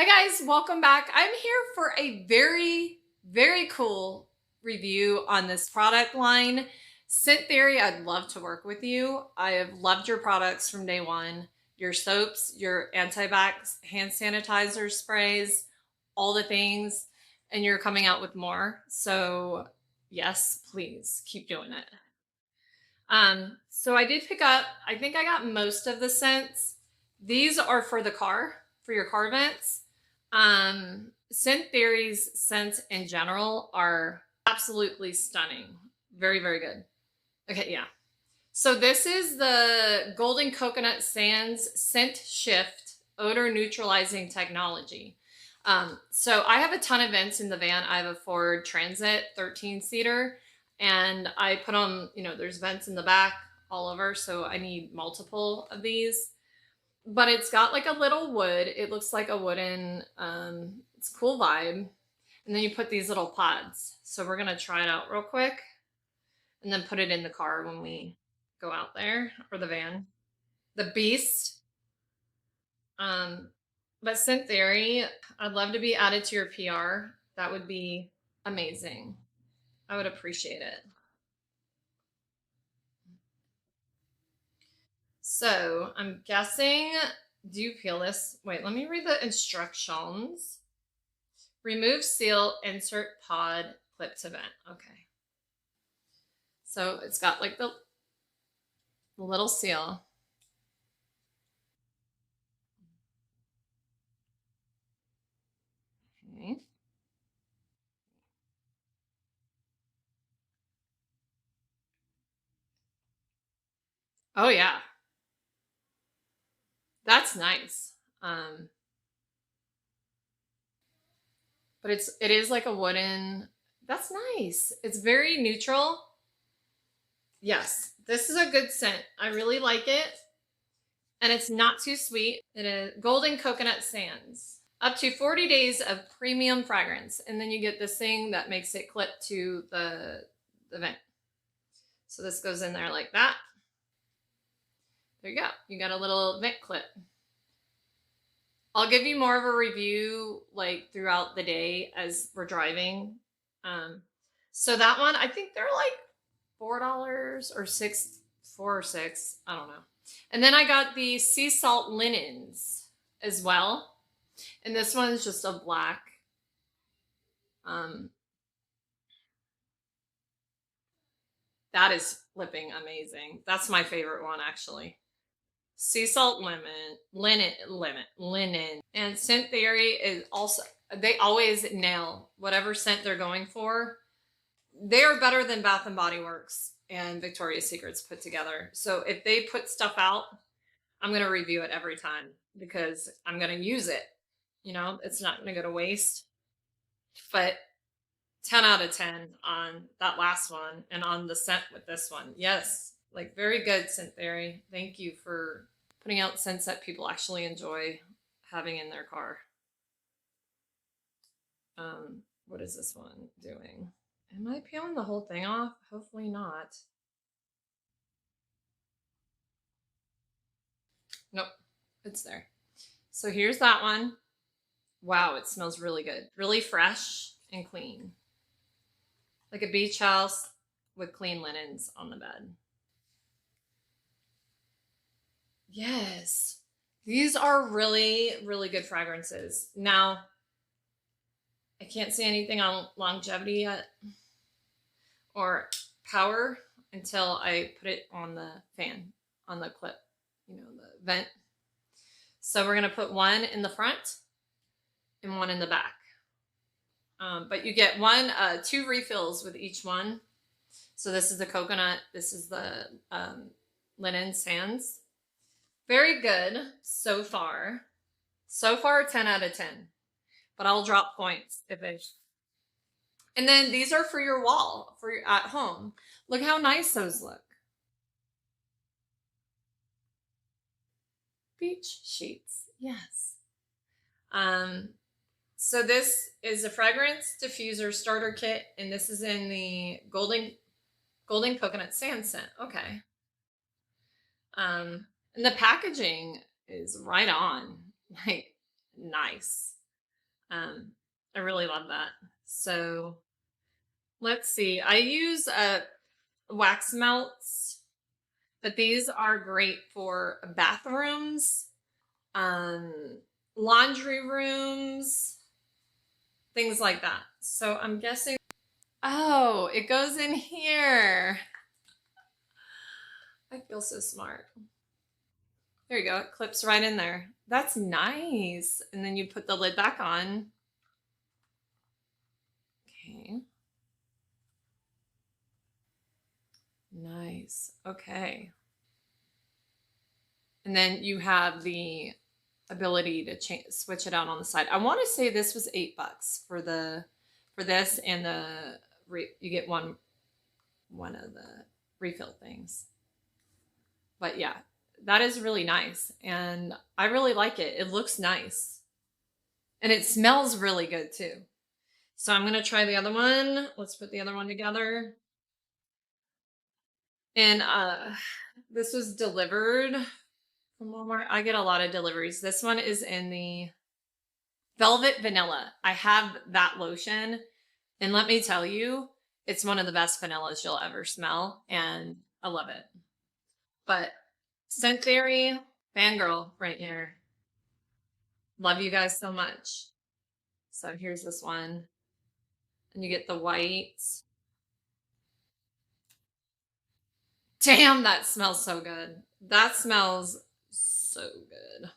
Hi guys, welcome back. I'm here for a very cool review on this product line. Scent Theory, I'd love to work with you. I have loved your products from day one. Your soaps, your antibac hand sanitizer sprays, all the things, and you're coming out with more. So yes, please keep doing it. So I did pick up, I think I got most of the scents. These are for the car, for your car vents. Scent Theory's scents in general are absolutely stunning. Very good. Okay, yeah. So this is the Golden Coconut Sands Scent Shift Odor Neutralizing Technology. So I have a ton of vents in the van. I have a Ford Transit 13-seater, and I put them, there's vents in the back all over, so I need multiple of these. But it's got like a little wood. It looks like a wooden, it's a cool vibe. And then you put these little pods. So we're gonna try it out real quick and then put it in the car when we go out there, or the van. The Beast. Um, but Scent Theory, I'd love to be added to your PR. That would be amazing. I would appreciate it. So I'm guessing, do you peel this? Wait, let me read the instructions. Remove seal, insert pod, clip to vent. Okay. So it's got like the little seal. Okay. Oh yeah. That's nice. But it is like a wooden, that's nice. It's very neutral. Yes, this is a good scent. I really like it. And it's not too sweet. It is Golden Coconut Sands. Up to 40 days of premium fragrance. And then you get this thing that makes it clip to the vent. So this goes in there like that. There you go. You got a little vent clip. I'll give you more of a review like throughout the day as we're driving. So that one, I think they're like $4 or six, 4 or 6. I don't know. And then I got the sea salt linens as well. And this one's just a black. Um, that is flipping amazing. That's my favorite one actually. Sea salt linen. And Scent Theory is also, they always nail whatever scent they're going for. They are better than Bath and Body Works and Victoria's Secrets put together. So if they put stuff out, I'm going to review it every time because I'm going to use it. It's not going to go to waste. But 10 out of 10 on that last one and on the scent with this one. Yes, like very good, Scent Theory. Thank you for putting out scents that people actually enjoy having in their car. What is this one doing? Am I peeling the whole thing off? Hopefully not. Nope, it's there. So here's that one. Wow, it smells really good. Really fresh and clean. Like a beach house with clean linens on the bed. Yes. These are really good fragrances. Now, I can't say anything on longevity yet or power until I put it on the fan, on the clip, the vent. So we're going to put one in the front and one in the back. But you get two refills with each one. So this is the coconut. This is the linen sands. Very good so far. So far, 10 out of 10. But I'll drop points if it. And then these are for your wall, for your at home. Look how nice those look. Beach sheets, yes. So this is a fragrance diffuser starter kit, and this is in the golden coconut sand scent. Okay. And the packaging is right on, like nice. I really love that. So let's see. I use wax melts, but these are great for bathrooms, um, laundry rooms, things like that. So I'm guessing, oh, it goes in here. I feel so smart. There you go. It clips right in there. That's nice. And then you put the lid back on. Okay. Nice. Okay. And then you have the ability to switch it out on the side. I want to say this was $8 for this and you get one of the refill things. But yeah, that is really nice and I really like it. It looks nice. And it smells really good too. So I'm going to try the other one. Let's put the other one together. And this was delivered from Walmart. I get a lot of deliveries. This one is in the Velvet Vanilla. I have that lotion, and let me tell you, it's one of the best vanillas you'll ever smell, and I love it. But Scent Theory, fangirl right here. Love you guys so much. So here's this one, and you get the white. Damn, that smells so good. That smells so good.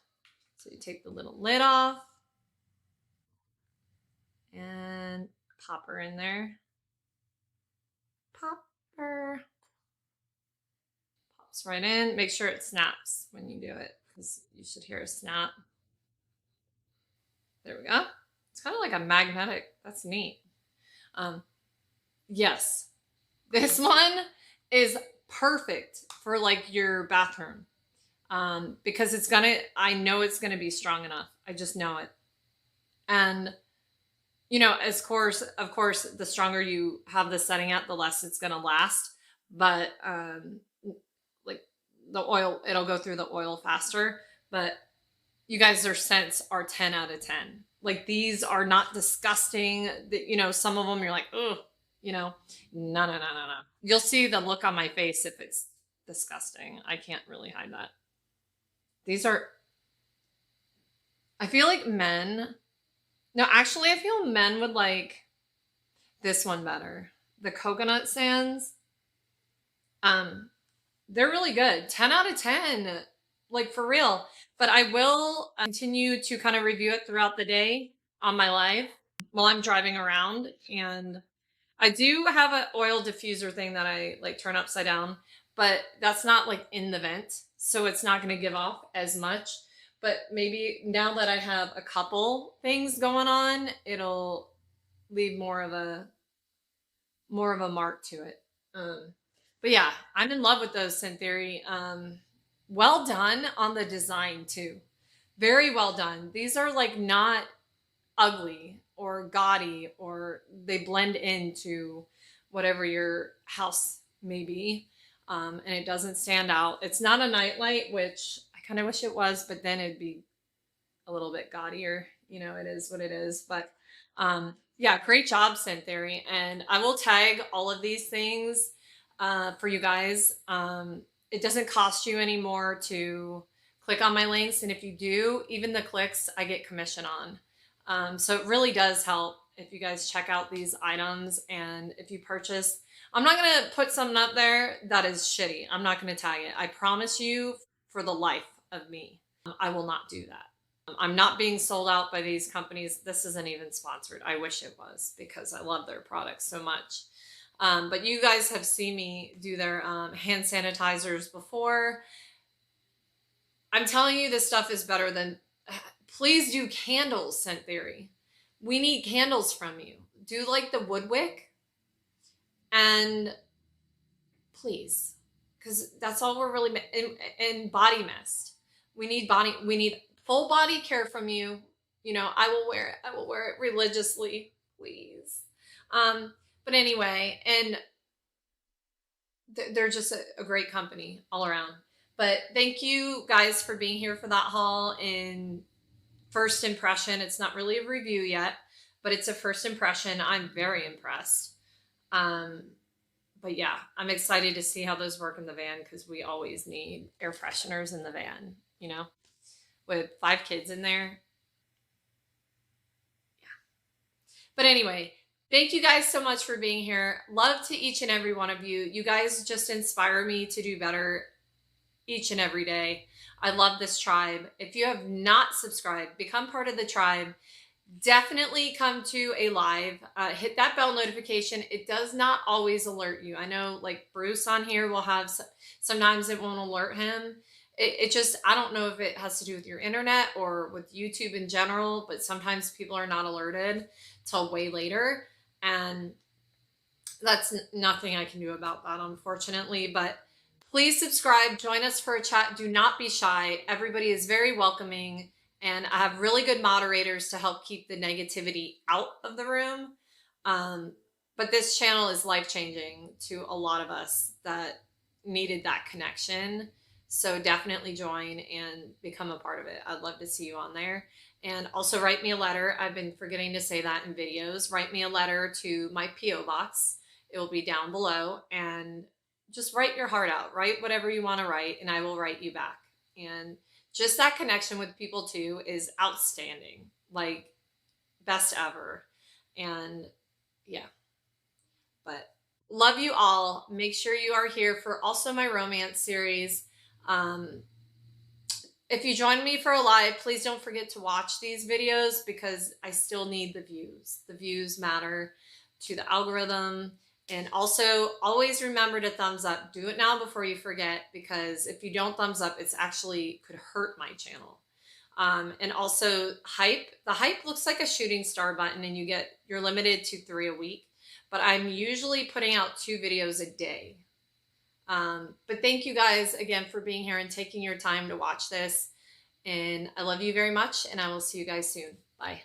So you take the little lid off and pop her in there. Pop her. Pops right in. Make sure it snaps when you do it because you should hear a snap. There we go. It's kind of like a magnetic. That's neat. Yes, this one is perfect for like your bathroom because I know it's gonna be strong enough. I just know it. And you know, of course, the stronger you have the setting at, the less it's gonna last. But like the oil, it'll go through the oil faster. But you guys, their scents are 10 out of 10. Like these are not disgusting. You know, some of them you're like, ugh, you know, no. You'll see the look on my face if it's disgusting. I can't really hide that. These are, I feel like men, no, actually, I feel men would like this one better. The coconut sands. They're really good. 10 out of 10. Like for real. But I will continue to kind of review it throughout the day on my live while I'm driving around. And I do have an oil diffuser thing that I like turn upside down, but that's not like in the vent. So it's not going to give off as much. But maybe now that I have a couple things going on, it'll leave more of a mark to it. But yeah, I'm in love with those Scent Theory. Well done on the design too. Very well done. These are like not ugly or gaudy or they blend into whatever your house may be. And it doesn't stand out. It's not a nightlight, which I kind of wish it was, but then it'd be a little bit gaudier. You know, it is what it is. But yeah, great job, Scent Theory. And I will tag all of these things for you guys. It doesn't cost you anymore to click on my links. And if you do, even the clicks, I get commission on. So it really does help if you guys check out these items. And if you purchase, I'm not going to put something up there that is shitty. I'm not going to tag it. I promise you for the life of me, I will not do that. I'm not being sold out by these companies. This isn't even sponsored. I wish it was because I love their products so much. But you guys have seen me do their hand sanitizers before. I'm telling you, this stuff is better than. Please do candles, Scent Theory. We need candles from you. Do like the wood wick. And please, because that's all we're really in body mist. We need full body care from you. You know, I will wear it. I will wear it religiously, please. But anyway, and they're just a great company all around. But thank you guys for being here for that haul. And first impression. It's not really a review yet, but it's a first impression. I'm very impressed. But yeah, I'm excited to see how those work in the van because we always need air fresheners in the van, you know, with 5 kids in there. Yeah. But anyway, thank you guys so much for being here. Love to each and every one of you. You guys just inspire me to do better each and every day. I love this tribe. If you have not subscribed, become part of the tribe. Definitely come to a live. Hit that bell notification. It does not always alert you. I know like Bruce on here will have, sometimes it won't alert him. It just, I don't know if it has to do with your internet or with YouTube in general, but sometimes people are not alerted till way later. And that's nothing I can do about that, unfortunately. But please subscribe, join us for a chat. Do not be shy. Everybody is very welcoming. And I have really good moderators to help keep the negativity out of the room. But this channel is life-changing to a lot of us that needed that connection. So definitely join and become a part of it. I'd love to see you on there. And also write me a letter. I've been forgetting to say that in videos. Write me a letter to my P.O. box. It will be down below. And just write your heart out. Write whatever you want to write, and I will write you back. And just that connection with people too is outstanding, like best ever. And yeah, but love you all. Make sure you are here for also my romance series. If you join me for a live, please don't forget to watch these videos because I still need the views. The views matter to the algorithm. And also always remember to thumbs up. Do it now before you forget, because if you don't thumbs up, it's actually could hurt my channel. And also hype. The hype looks like a shooting star button and you're limited to 3 a week, but I'm usually putting out 2 videos a day. But thank you guys again for being here and taking your time to watch this. And I love you very much, and I will see you guys soon. Bye.